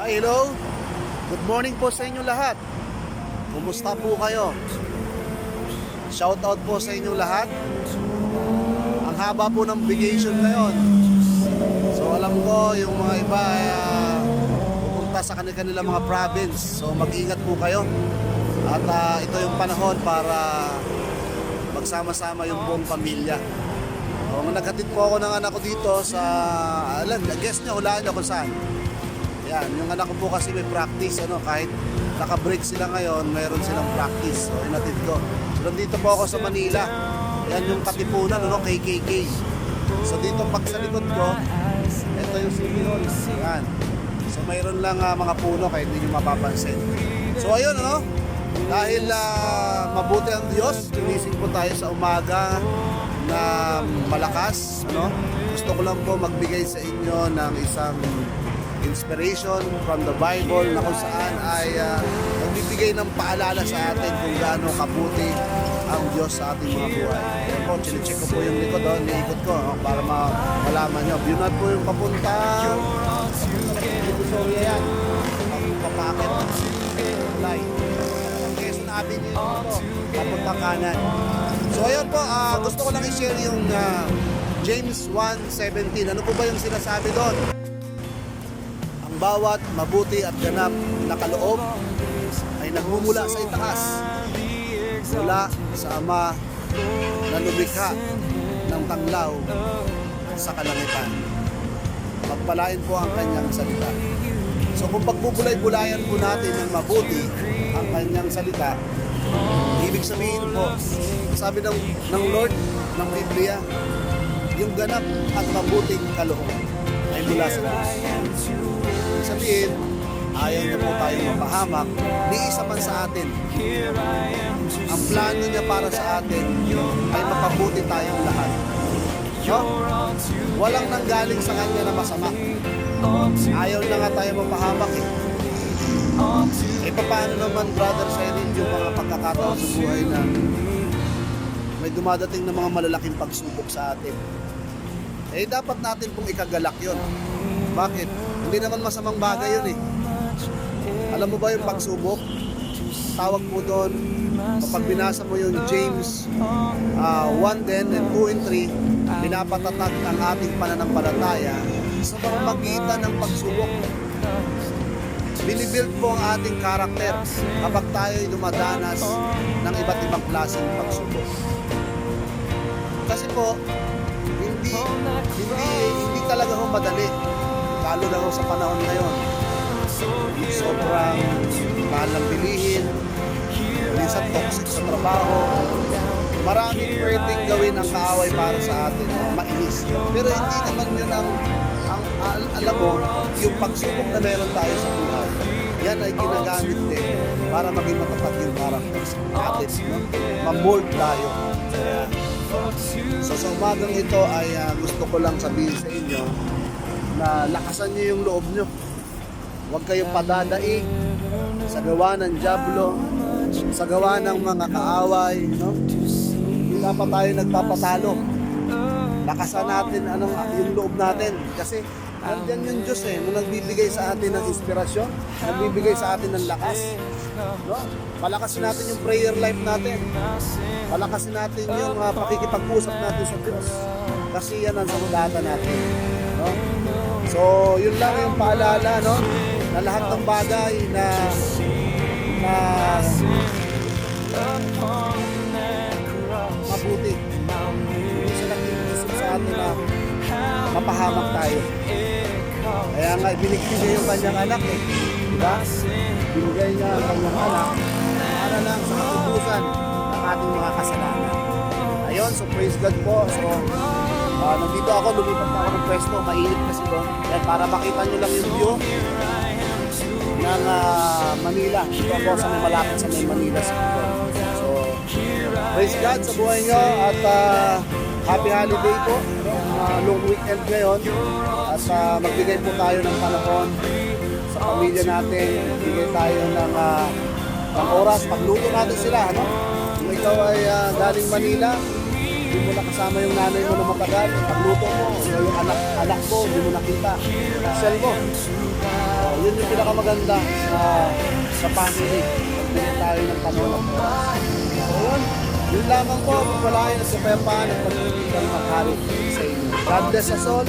Hello, good morning po sa inyo lahat. Kumusta po kayo? Shout out po sa inyo lahat. Ang haba po ng vacation ngayon. So alam ko yung mga iba pupunta sa kanilang mga province. So mag-ingat po kayo. At ito yung panahon para magsama-sama yung buong pamilya. So, naghatid po ako ng anak ko dito sa, guess nyo, hulaan nyo kung saan. Yan, yung anak ko po kasi may practice, kahit naka-break sila ngayon, mayroon silang practice. So, inatid ko. So, nandito po ako sa Manila. Yan yung katipunan, KKK. So, dito pag sa likod ko, ito yung City Hall. Yan. So, mayroon lang mga puno, kaya hindi nyo mapapansin. So, ayun, dahil mabuti ang Diyos, ginising po tayo sa umaga na malakas. Gusto ko lang po magbigay sa inyo ng isang inspiration from the Bible na kung saan ay nagbibigay ng paalala sa atin kung gaano kabuti ang Diyos sa ating mga buhay. Ayan po, chine-check ko po yung likod doon, niikot ko para malaman nyo. Yun po yung papunta Divisoria yan. Papakit. Kulay. Ang Quezon Avenue ito, papunta kanan. So ayun po, gusto ko lang i-share yung James 1:17. Ano po ba yung sinasabi doon? Bawat mabuti at ganap na kaloob ay nagmumula sa itaas, mula sa Ama na lumikha ng tanglaw sa kalangitan. Pagpalain po ang kanyang salita. So kung pagbubulay-bulayan po natin ng mabuti ang kanyang salita, ibig sabihin po, sabi ng Lord ng Biblia, yung ganap at mabuting kaloob ay mula sa Diyos. Sabihin, ayaw niya po tayong mapahamak, ni isa man sa atin. Ang plano niya para sa atin ay mapabuti tayong lahat. Walang nanggaling sa kanya na masama. Ayaw na nga tayo mapahamak paano naman, brother, sa inyo yung mga pagkakataon sa buhay na may dumadating na mga malalaking pagsubok sa atin? Dapat natin pong ikagalak yun. Bakit? Hindi naman masamang bagay yun Alam mo ba yung pagsubok? Tawag mo doon, kapag binasa mo yung James 1:10 and 2 and 3, pinapatatag ang ating pananampalataya sa pamamagitan ng pagsubok. Binibuild po ang ating karakter kapag tayo ay dumadanas ng iba't ibang klaseng pagsubok. Kasi po, hindi talaga ho madali, lalo na ho sa panahon ngayon. Sobrang mahal ng bilihin, minsan toxic sa trabaho, maraming pwedeng gawin ang kaaway para sa atin, mainis. Pero hindi naman yun ang alam mo, yung pagsubok na meron tayo sa buhay, yan ay ginagamit din para maging matatag yung karakter natin, ma-mold tayo. So sa umagang ito ay gusto ko lang sabihin sa inyo na lakasan nyo yung loob nyo. Huwag kayong padadaig sa gawa ng dyablo, sa gawa ng mga kaaway. Hindi dapat tayo nagpapatalo. Lakasan natin yung loob natin. Kasi nandiyan yung Diyos na nagbibigay sa atin ng inspirasyon, nagbibigay sa atin ng lakas. Palakasin natin yung prayer life natin. Palakasin natin yung pakikipag-usap natin sa Diyos. Kasi yan ang samudatan natin. So, yun lang yung paalala, na lahat ng bagay na mabuti. Hindi sila kinisip sa atin na mapahamak tayo. Kaya nga, binigay niya yung kanyang anak diba? Binigay niya ang kanyang anak para lang sa katubusan ng ating mga kasalanan. Ayun, so praise God po. So, nandito ako, lumipat ako ng pwesto, mainit kasi doon. Yan, para makita nyo lang yung view ng Manila. Dito ako sa may malapit sa may Manila City. So, praise God sa buhay nyo at happy holiday po. Long weekend ngayon. At magbigay po tayo ng panahon sa pamilya natin. Magbigay tayo ng oras. Pagluto natin sila. Kung ikaw ay galing Manila, hindi mo nakasama yung nanay mo na matagal, pagluto mo, yung anak mo, hindi mo nakita, sel mo. Yun yung pinakamaganda sa family. Pagbigyan tayo ng panulong. So yun, yun lamang po. Wala yung sa Pepa at pag-ibig ng maghari sa inyo. God bless us all.